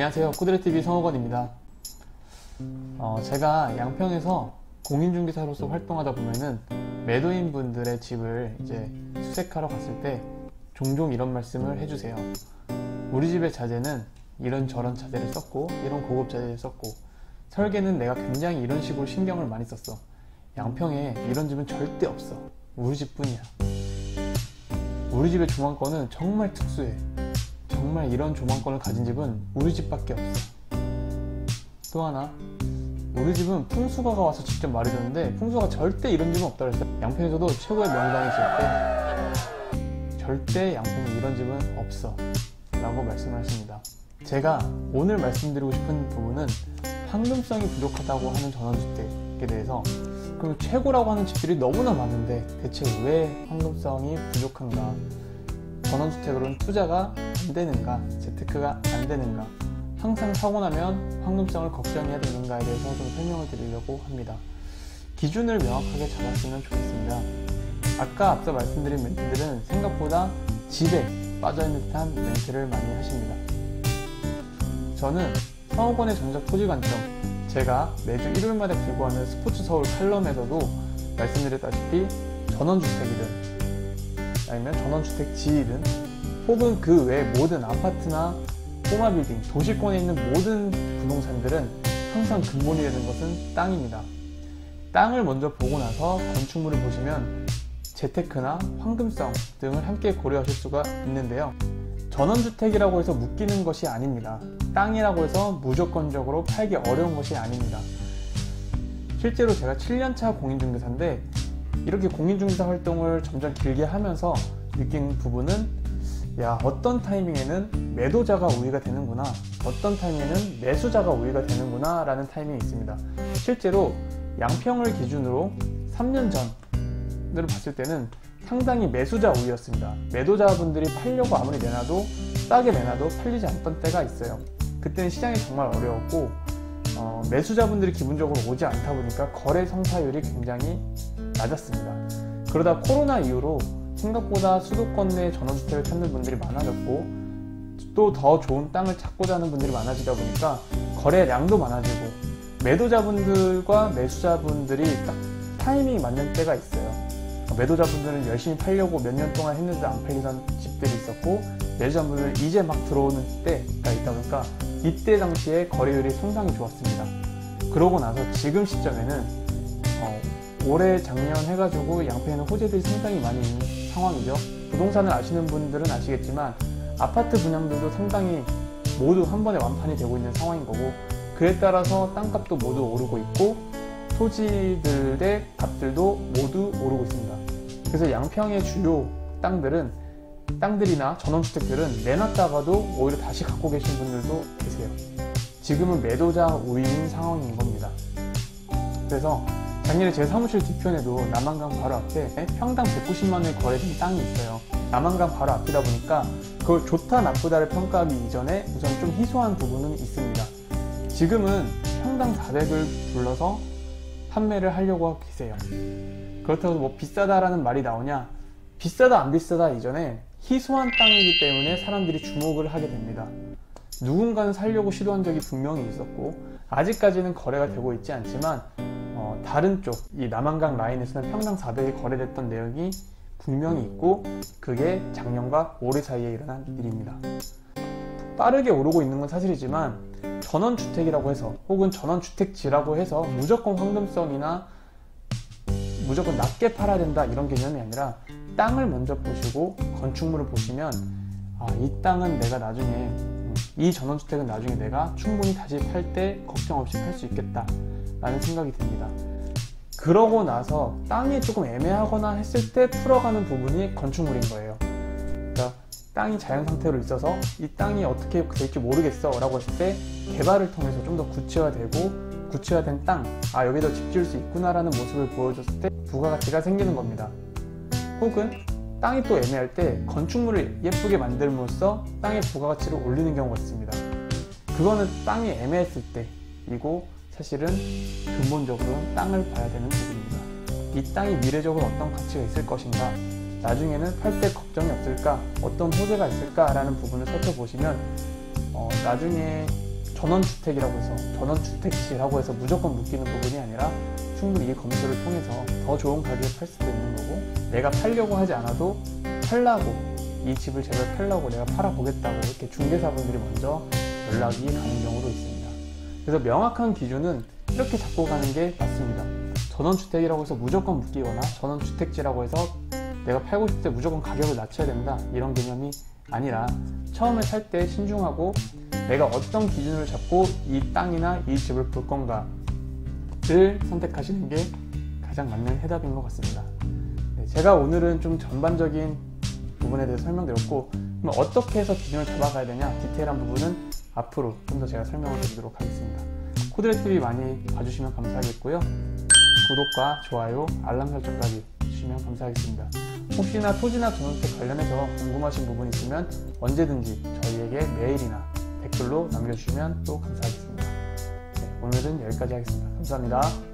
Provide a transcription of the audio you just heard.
안녕하세요. 꾸드레TV 성호건입니다. 제가 양평에서 공인중개사로서 활동하다 보면은 매도인 분들의 집을 이제 수색하러 갔을 때 종종 이런 말씀을 해주세요. 우리 집의 자재는 이런저런 자재를 썼고 이런 고급 자재를 썼고 설계는 내가 굉장히 이런 식으로 신경을 많이 썼어. 양평에 이런 집은 절대 없어. 우리 집뿐이야. 우리 집의 조망권은 정말 특수해. 정말 이런 조망권을 가진 집은 우리 집밖에 없어. 또 하나, 우리 집은 풍수가가 와서 직접 말해줬는데 풍수가가 절대 이런 집은 없다고 했어요. 양평에서도 최고의 명당이 있을 때 절대 양평에 이런 집은 없어 라고 말씀을 하십니다. 제가 오늘 말씀드리고 싶은 부분은 황금성이 부족하다고 하는 전원주택에 대해서, 그럼 최고라고 하는 집들이 너무나 많은데 대체 왜 황금성이 부족한가, 전원주택으로는 투자가 안 되는가, 재테크가 안 되는가, 항상 사고 나면 황금성을 걱정해야 되는가에 대해서 좀 설명을 드리려고 합니다. 기준을 명확하게 잡았으면 좋겠습니다. 아까 앞서 말씀드린 멘트들은 생각보다 집에 빠져있는 듯한 멘트를 많이 하십니다. 저는 성호건의 전적 토지 관점, 제가 매주 일요일마다 들고 하는 스포츠 서울 칼럼에서도 말씀드렸다시피 전원주택이든 아니면 전원주택지이든 혹은 그 외 모든 아파트나 꼬마빌딩, 도시권에 있는 모든 부동산들은 항상 근본이 되는 것은 땅입니다. 땅을 먼저 보고 나서 건축물을 보시면 재테크나 황금성 등을 함께 고려하실 수가 있는데요. 전원주택이라고 해서 묶이는 것이 아닙니다. 땅이라고 해서 무조건적으로 팔기 어려운 것이 아닙니다. 실제로 제가 7년차 공인중개사인데 이렇게 공인중개사 활동을 점점 길게 하면서 느낀 부분은, 야, 어떤 타이밍에는 매도자가 우위가 되는구나, 어떤 타이밍에는 매수자가 우위가 되는구나 라는 타이밍이 있습니다. 실제로 양평을 기준으로 3년 전으로 봤을 때는 상당히 매수자 우위였습니다. 매도자분들이 팔려고 아무리 내놔도, 싸게 내놔도 팔리지 않던 때가 있어요. 그때는 시장이 정말 어려웠고 매수자분들이 기본적으로 오지 않다 보니까 거래 성사율이 굉장히 낮았습니다. 그러다 코로나 이후로 생각보다 수도권 내 전원주택을 찾는 분들이 많아졌고 또 더 좋은 땅을 찾고자 하는 분들이 많아지다 보니까 거래량도 많아지고 매도자분들과 매수자분들이 딱 타이밍이 맞는 때가 있어요. 매도자분들은 열심히 팔려고 몇 년 동안 했는데 안 팔리던 집들이 있었고, 매수자분들은 이제 막 들어오는 때가 있다 보니까 이때 당시에 거래율이 상당히 좋았습니다. 그러고 나서 지금 시점에는 올해 작년 해가지고 양평에는 호재들이 상당히 많이 있는 상황이죠. 부동산을 아시는 분들은 아시겠지만 아파트 분양들도 상당히 모두 한 번에 완판이 되고 있는 상황인 거고, 그에 따라서 땅값도 모두 오르고 있고 토지들의 값들도 모두 오르고 있습니다. 그래서 양평의 주요 땅들이나 전원주택들은 내놨다가도 오히려 다시 갖고 계신 분들도 계세요. 지금은 매도자 우위인 상황인 겁니다. 그래서 작년에 제 사무실 뒤편에도 남한강 바로 앞에 평당 190만 원에 거래된 땅이 있어요. 남한강 바로 앞이다 보니까 그걸 좋다 나쁘다를 평가하기 이전에 우선 좀 희소한 부분은 있습니다. 지금은 평당 400을 불러서 판매를 하려고 하고 계세요. 그렇다고 뭐 비싸다라는 말이 나오냐? 비싸다 안 비싸다 이전에 희소한 땅이기 때문에 사람들이 주목을 하게 됩니다. 누군가는 살려고 시도한 적이 분명히 있었고 아직까지는 거래가 되고 있지 않지만 다른 쪽, 이 남한강 라인에서는 평당 400이 거래됐던 내역이 분명히 있고 그게 작년과 올해 사이에 일어난 일입니다. 빠르게 오르고 있는 건 사실이지만 전원주택이라고 해서 혹은 전원주택지라고 해서 무조건 황금성이나 무조건 낮게 팔아야 된다 이런 개념이 아니라 땅을 먼저 보시고 건축물을 보시면 이 땅은 내가 나중에, 이 전원주택은 나중에 내가 충분히 다시 팔 때 걱정 없이 팔 수 있겠다 라는 생각이 듭니다. 그러고 나서 땅이 조금 애매하거나 했을 때 풀어가는 부분이 건축물인 거예요. 그러니까 땅이 자연 상태로 있어서 이 땅이 어떻게 될지 모르겠어 라고 했을 때 개발을 통해서 좀 더 구체화되고 구체화된 땅, 여기다 집 지을 수 있구나 라는 모습을 보여줬을 때 부가가치가 생기는 겁니다. 혹은 땅이 또 애매할 때 건축물을 예쁘게 만들므로써 땅의 부가가치를 올리는 경우가 있습니다. 그거는 땅이 애매했을 때이고 사실은 근본적으로는 땅을 봐야 되는 부분입니다. 이 땅이 미래적으로 어떤 가치가 있을 것인가, 나중에는 팔 때 걱정이 없을까, 어떤 호재가 있을까 라는 부분을 살펴보시면 나중에 전원주택이라고 해서 전원주택지라고 해서 무조건 묶이는 부분이 아니라 충분히 이 검수를 통해서 더 좋은 가격에 팔 수도 있는 거고, 내가 팔려고 하지 않아도 팔라고, 이 집을 제발 팔라고 내가 팔아보겠다고 이렇게 중개사분들이 먼저 연락이 가는 경우도 있습니다. 그래서 명확한 기준은 이렇게 잡고 가는 게 맞습니다. 전원주택이라고 해서 무조건 묶이거나 전원주택지라고 해서 내가 팔고 싶을 때 무조건 가격을 낮춰야 된다, 이런 개념이 아니라 처음에 살 때 신중하고 내가 어떤 기준을 잡고 이 땅이나 이 집을 볼 건가를 선택하시는 게 가장 맞는 해답인 것 같습니다. 네, 제가 오늘은 좀 전반적인 부분에 대해서 설명드렸고, 그럼 어떻게 해서 기준을 잡아가야 되냐, 디테일한 부분은 앞으로 좀 더 제가 설명을 드리도록 하겠습니다. 코드렛TV 많이 봐주시면 감사하겠고요. 구독과 좋아요, 알람 설정까지 해주시면 감사하겠습니다. 혹시나 토지나 전원주택 관련해서 궁금하신 부분 있으면 언제든지 저희에게 메일이나 댓글로 남겨주시면 또 감사하겠습니다. 네, 오늘은 여기까지 하겠습니다. 감사합니다.